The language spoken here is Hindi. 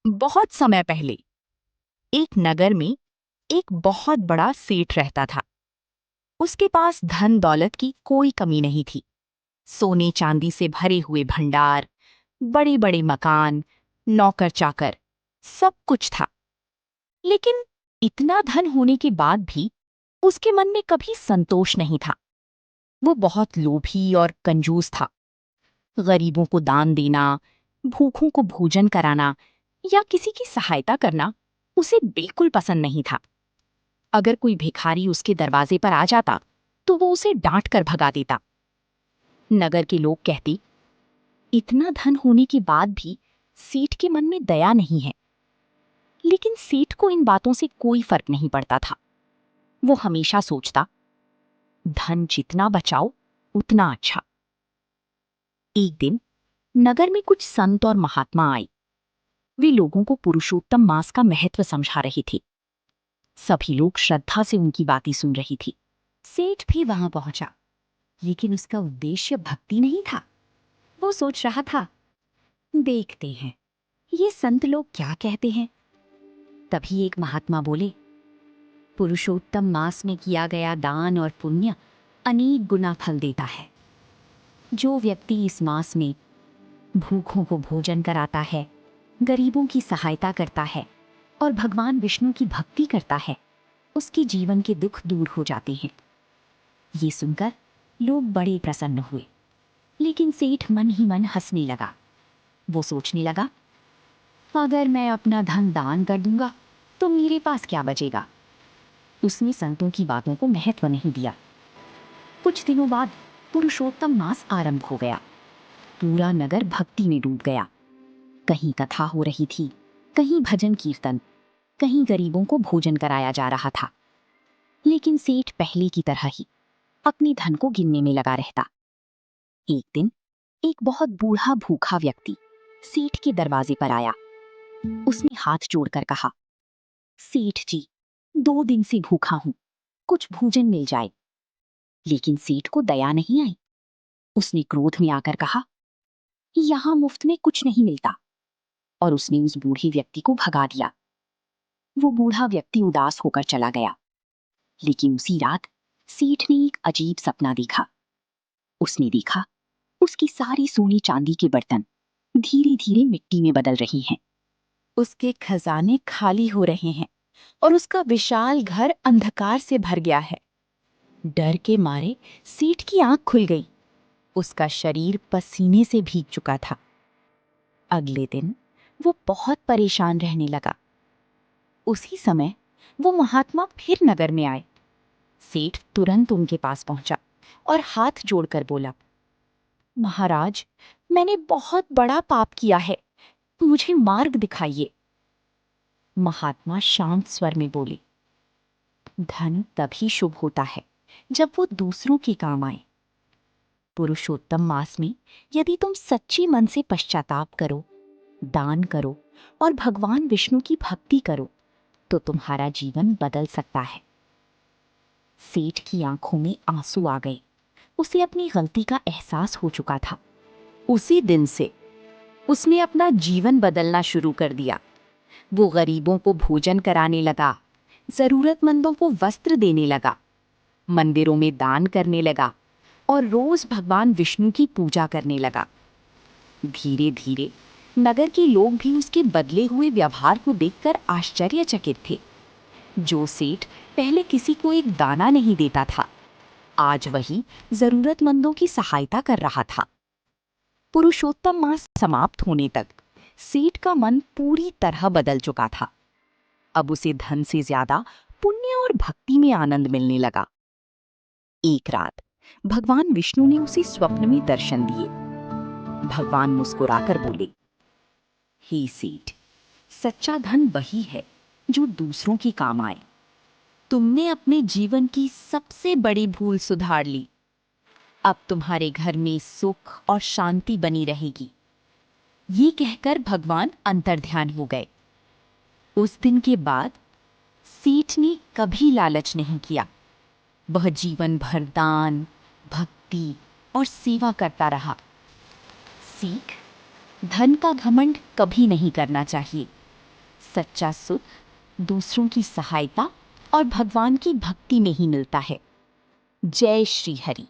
बहुत समय पहले एक नगर में एक बहुत बड़ा सेठ रहता था। उसके पास धन दौलत की कोई कमी नहीं थी। सोने चांदी से भरे हुए भंडार, बड़े बड़े मकान, नौकर चाकर, सब कुछ था। लेकिन इतना धन होने के बाद भी उसके मन में कभी संतोष नहीं था। वो बहुत लोभी और कंजूस था। गरीबों को दान देना, भूखों को भोजन कराना या किसी की सहायता करना उसे बिल्कुल पसंद नहीं था। अगर कोई भिखारी उसके दरवाजे पर आ जाता तो वो उसे डांट कर भगा देता। नगर के लोग कहते, इतना धन होने के बाद भी सेठ के मन में दया नहीं है। लेकिन सेठ को इन बातों से कोई फर्क नहीं पड़ता था। वो हमेशा सोचता, धन जितना बचाओ उतना अच्छा। एक दिन नगर में कुछ संत और महात्मा आए। वे लोगों को पुरुषोत्तम मास का महत्व समझा रहे थे। सभी लोग श्रद्धा से उनकी बातें सुन रही थी। सेठ भी वहां पहुंचा, लेकिन उसका उद्देश्य भक्ति नहीं था। वो सोच रहा था, देखते हैं ये संत लोग क्या कहते हैं। तभी एक महात्मा बोले, पुरुषोत्तम मास में किया गया दान और पुण्य अनेक गुना फल देता है। जो व्यक्ति इस मास में भूखों को भोजन कराता है, गरीबों की सहायता करता है और भगवान विष्णु की भक्ति करता है, उसके जीवन के दुख दूर हो जाते हैं। ये सुनकर लोग बड़े प्रसन्न हुए। लेकिन सेठ मन ही मन हंसने लगा। वो सोचने लगा, अगर मैं अपना धन दान कर दूंगा तो मेरे पास क्या बचेगा। उसने संतों की बातों को महत्व नहीं दिया। कुछ दिनों बाद पुरुषोत्तम मास आरंभ हो गया। पूरा नगर भक्ति में डूब गया। कहीं कथा हो रही थी, कहीं भजन कीर्तन, कहीं गरीबों को भोजन कराया जा रहा था। लेकिन सेठ पहले की तरह ही अपने धन को गिनने में लगा रहता। एक दिन एक बहुत बूढ़ा भूखा व्यक्ति सेठ के दरवाजे पर आया। उसने हाथ जोड़कर कहा, सेठ जी, 2 दिन से भूखा हूं, कुछ भोजन मिल जाए। लेकिन सेठ को दया नहीं आई। उसने क्रोध में आकर कहा, यहां मुफ्त में कुछ नहीं मिलता, और उसने उस बूढ़े व्यक्ति को भगा दिया। वो बूढ़ा व्यक्ति उदास होकर चला गया। लेकिन उसी रात सेठ ने एक अजीब सपना देखा। उसने देखा, उसकी सारी सोने चांदी के बर्तन धीरे धीरे मिट्टी में बदल रही हैं। उसके खजाने खाली हो रहे हैं और उसका विशाल घर अंधकार से भर गया है। डर के मारे सेठ की आंख खुल गई। उसका शरीर पसीने से भीग चुका था। अगले दिन वो बहुत परेशान रहने लगा। उसी समय वो महात्मा फिर नगर में आए। सेठ तुरंत उनके पास पहुंचा और हाथ जोड़कर बोला, महाराज, मैंने बहुत बड़ा पाप किया है, मुझे मार्ग दिखाइए। महात्मा शांत स्वर में बोले, धन तभी शुभ होता है जब वो दूसरों के काम आए। पुरुषोत्तम मास में यदि तुम सच्चे मन से पश्चाताप करो, दान करो और भगवान विष्णु की भक्ति करो तो तुम्हारा जीवन बदल सकता है। सेठ की आंखों में आंसू आ गए। उसे अपनी गलती का एहसास हो चुका था। उसी दिन से उसने अपना जीवन बदलना शुरू कर दिया। वो गरीबों को भोजन कराने लगा, जरूरतमंदों को वस्त्र देने लगा, मंदिरों में दान करने लगा और रोज भगवान विष्णु की पूजा करने लगा। धीरे धीरे नगर के लोग भी उसके बदले हुए व्यवहार को देखकर आश्चर्यचकित थे। जो सेठ पहले किसी को एक दाना नहीं देता था, आज वही जरूरतमंदों की सहायता कर रहा था। पुरुषोत्तम मास समाप्त होने तक सेठ का मन पूरी तरह बदल चुका था। अब उसे धन से ज्यादा पुण्य और भक्ति में आनंद मिलने लगा। एक रात भगवान विष्णु ने उसे स्वप्न में दर्शन दिए। भगवान मुस्कुराकर बोले, हे सेठ, सच्चा धन वही है जो दूसरों के काम आए। तुमने अपने जीवन की सबसे बड़ी भूल सुधार ली। अब तुम्हारे घर में सुख और शांति बनी रहेगी। ये कहकर भगवान अंतर्ध्यान हो गए। उस दिन के बाद सेठ ने कभी लालच नहीं किया। वह जीवन भर दान, भक्ति और सेवा करता रहा। सीख, धन का घमंड कभी नहीं करना चाहिए। सच्चा सुख दूसरों की सहायता और भगवान की भक्ति में ही मिलता है। जय श्री हरि।